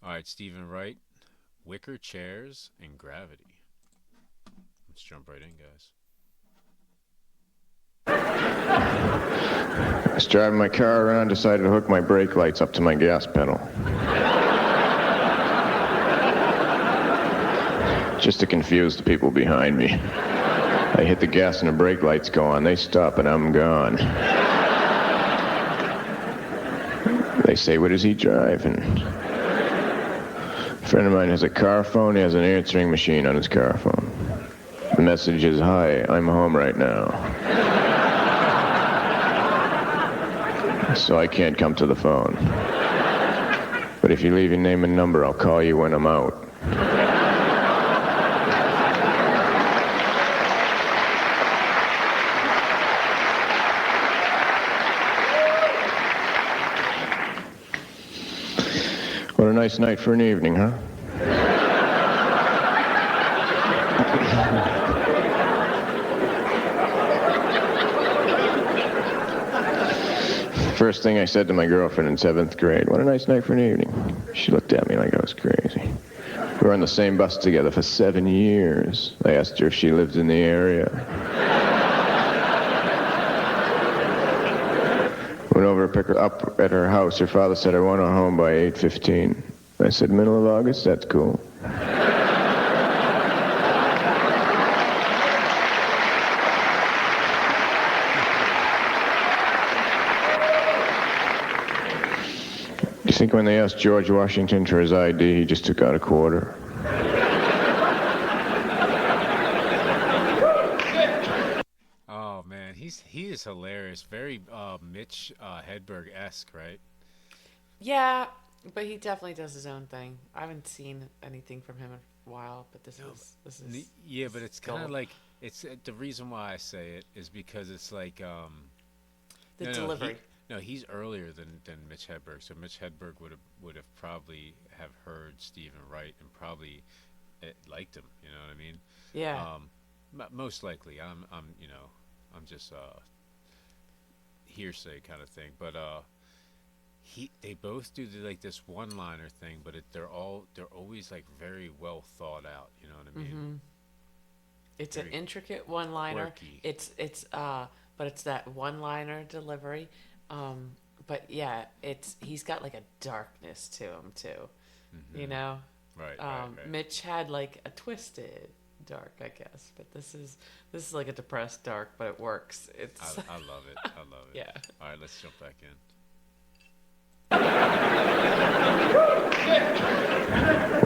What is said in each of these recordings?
All right, Stephen Wright, Wicker chairs and gravity. Let's jump right in, guys. I was driving my car around, decided to hook my brake lights up to my gas pedal. Just to confuse the people behind me. I hit the gas and the brake lights go on. They stop and I'm gone. They say, what is he driving? A friend of mine has a car phone. He has an answering machine on his car phone. The message is, hi, I'm home right now. So I can't come to the phone. But if you leave your name and number, I'll call you when I'm out. What a nice night for an evening, huh? First thing I said to my girlfriend in 7th grade, what a nice night for an evening. She looked at me like I was crazy. We were on the same bus together for 7 years. I asked her if she lived in the area. Went over to pick her up at her house. Her father said, I want her home by 8:15. I said, middle of August? That's cool. You think when they asked George Washington for his ID, he just took out a quarter? Oh man, he is hilarious. Very Mitch Hedberg-esque, right? Yeah, but he definitely does his own thing. I haven't seen anything from him in a while, but this is Yeah, but it's kind of gold. like it's the reason why I say it is because it's like The no, delivery. he's earlier than Mitch Hedberg. So Mitch Hedberg would have probably have heard Stephen Wright and probably liked him. You know what I mean? Yeah. Most likely. I'm just hearsay kind of thing. But they both do like this one-liner thing, but they're always like very well thought out. You know what I mean? Mm-hmm. It's an Very intricate one-liner. quirky. But it's that one-liner delivery. Um, but yeah, he's got like a darkness to him too. You Hmm. know, Right. Mitch had like a twisted dark, I guess, but this is like a depressed dark, but it works. It's I love it. I love it. yeah. All right, let's jump back in.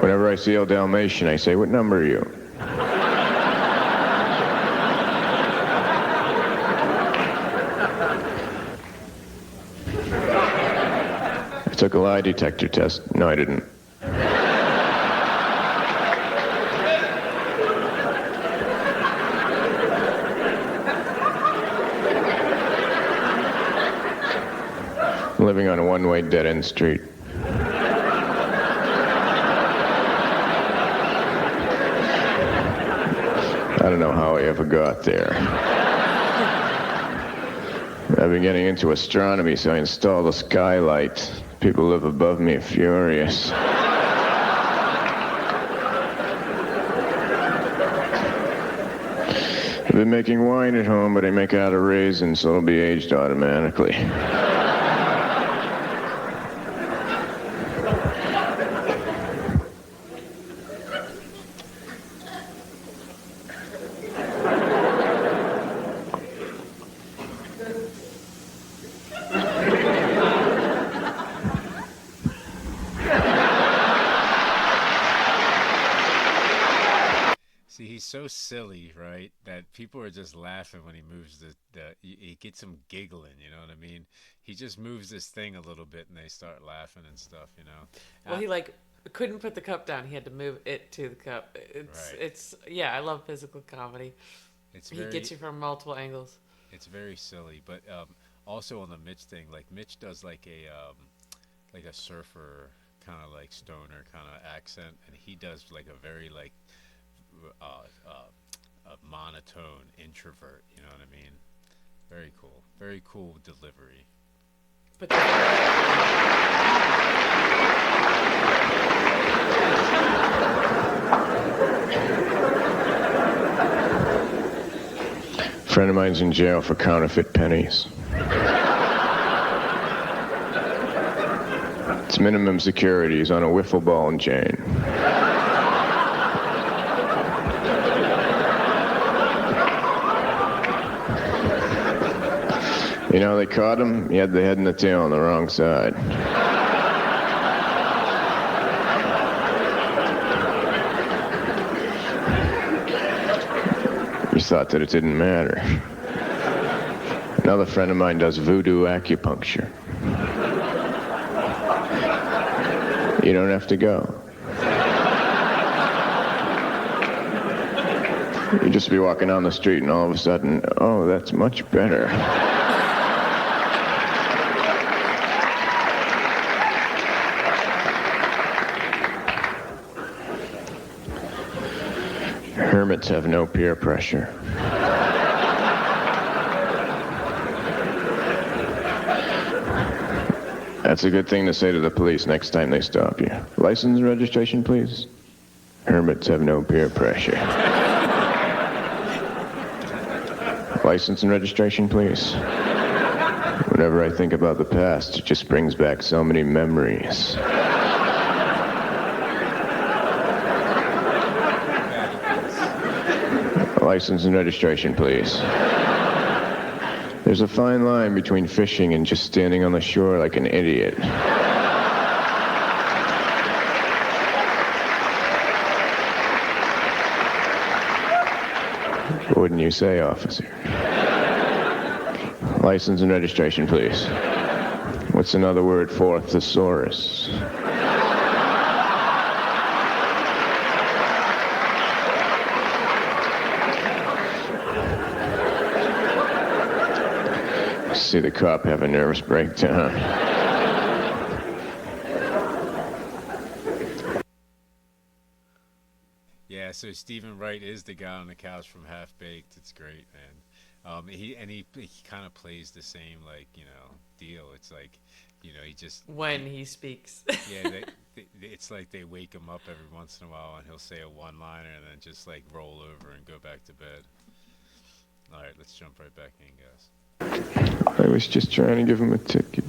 Whenever I see a Dalmatian, I say, what number are you? I took a lie detector test. No, I didn't. I'm living on a one-way dead-end street. I don't know how I ever got there. I've been getting into astronomy, so I installed a skylight. People who live above me are furious. I've been making wine at home, but I make it out of raisins, so it'll be aged automatically. See, he's so silly, right? That people are just laughing when he moves it gets them giggling, you know what I mean? He just moves this thing a little bit and they start laughing and stuff, you know? Well, he like couldn't put the cup down. He had to move it to the cup. It's Right. it's yeah. I love physical comedy. It's He gets very you from multiple angles. it's very silly, but also on the Mitch thing, like Mitch does like a surfer kind of like stoner kind of accent and he does like a very like uh, uh, a monotone introvert, you know what I mean? Very cool. Very cool delivery. But friend of mine's in jail for counterfeit pennies. It's minimum security. He's on a wiffle ball and chain. You know, they caught him. He had the head and the tail on the wrong side. He thought that it didn't matter. Another friend of mine does voodoo acupuncture. You don't have to go. You just be walking down the street and all of a sudden, oh, that's much better. Hermits have no peer pressure. That's a good thing to say to the police next time they stop you. License and registration, please. Hermits have no peer pressure. License and registration, please. Whenever I think about the past, it just brings back so many memories. License and registration, please. There's a fine line between fishing and just standing on the shore like an idiot. Wouldn't you say, officer? License and registration, please. What's another word for thesaurus? See the cop have a nervous breakdown. Yeah, so Stephen Wright is the guy on the couch from Half Baked. It's great, man. He kind of plays the same, like, you know, deal. It's like, you know, he just when he speaks. Yeah, it's like they wake him up every once in a while, and he'll say a one-liner and then just like roll over and go back to bed. All right, let's jump right back in, guys. I was just trying to give him a ticket.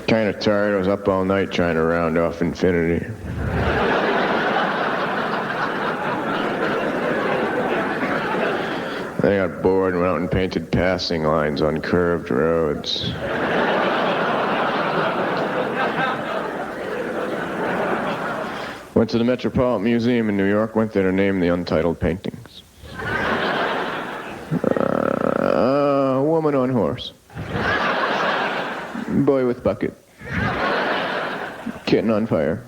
Kind of tired. I was up all night trying to round off infinity. Then I got bored and went out and painted passing lines on curved roads. Went to the Metropolitan Museum in New York, went there to name the untitled paintings. Woman on horse. Boy with bucket. Kitten on fire.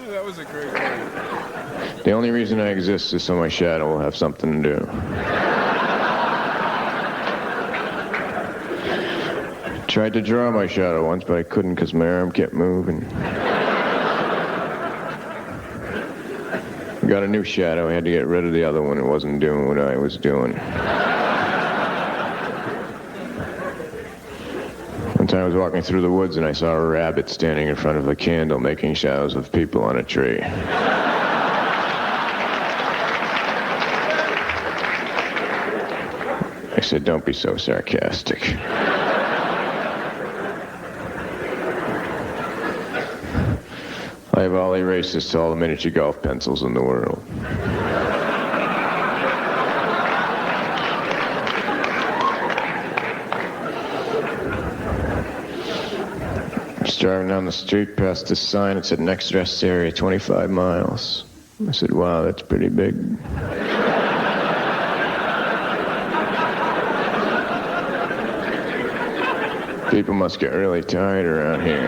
That was a great one. The only reason I exist is so my shadow will have something to do. Tried to draw my shadow once, but I couldn't because my arm kept moving. Got a new shadow. I had to get rid of the other one. It wasn't doing what I was doing. One time I was walking through the woods and I saw a rabbit standing in front of a candle making shadows of people on a tree. I said, don't be so sarcastic. I have all erases to all the miniature golf pencils in the world. Just driving down the street past this sign. It said next rest area 25 miles. I said, wow, that's pretty big. People must get really tired around here.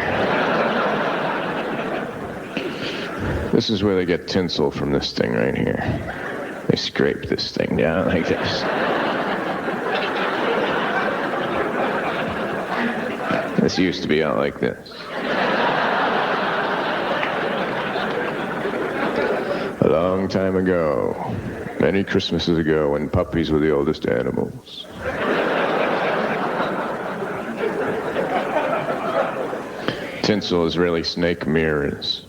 This is where they get tinsel from this thing right here. They scrape this thing down like this. This used to be out like this. A long time ago, many Christmases ago, when puppies were the oldest animals. Tinsel is really snake mirrors.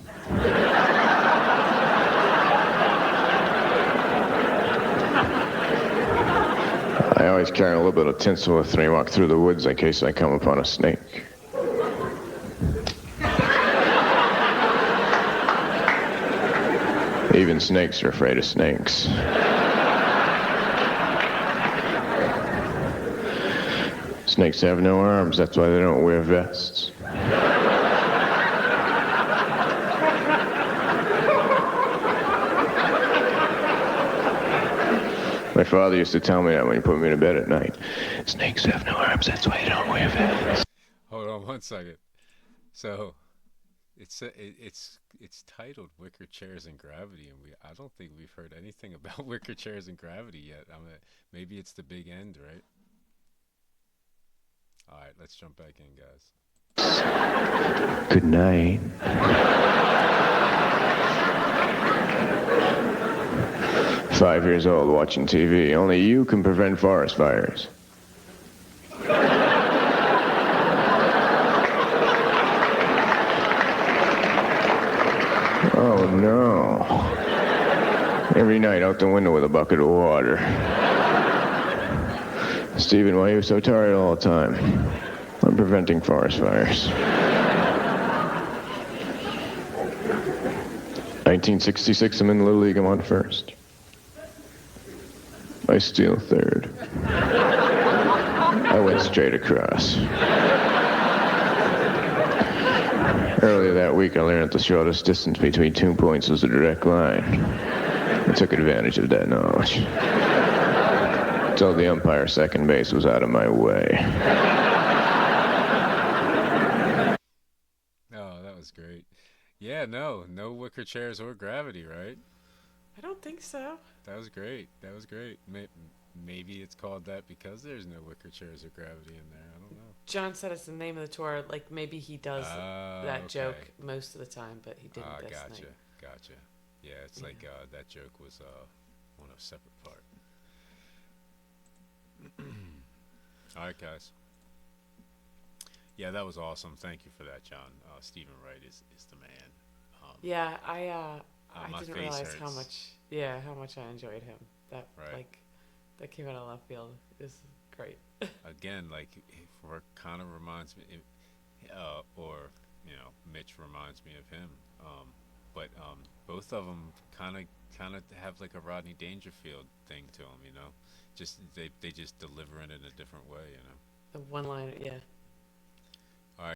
I always carry a little bit of tinsel with me walk through the woods in case I come upon a snake. Even snakes are afraid of snakes. Snakes have no arms, that's why they don't wear vests. My father used to tell me that when he put me to bed at night. Snakes have no arms, that's why you don't wear vests. Hold on one second. So it's titled Wicker Chairs and Gravity, and I don't think we've heard anything about wicker chairs and gravity yet. Maybe it's the big end, right? All right, let's jump back in, guys. Good night. 5 years old watching TV. Only you can prevent forest fires. Oh no. Every night out the window with a bucket of water. Stephen, why are you so tired all the time? I'm preventing forest fires. 1966, I'm in the Little League, I'm on first. I steal third. I went straight across. Earlier that week, I learned that the shortest distance between 2 points was a direct line. I took advantage of that knowledge. Told the umpire second base was out of my way. Oh, that was great. Yeah, no wicker chairs or gravity, right? I don't think so. That was great. That was great. Maybe it's called that because there's no wicker chairs or gravity in there. I don't know. John said it's the name of the tour. Like maybe he does that Okay. joke most of the time, but he didn't this Gotcha, night. gotcha. Yeah, it's like that joke was on a separate part. All right, guys. Yeah, that was awesome. Thank you for that, John. Stephen Wright is the man. Yeah, I My didn't face realize how hurts. much I enjoyed him. That Right. that came out of left field. It was great. Again, like kind of reminds me, or Mitch reminds me of him. But both of them kind of have like a Rodney Dangerfield thing to them. Just they just deliver it in a different way. The one liner, yeah.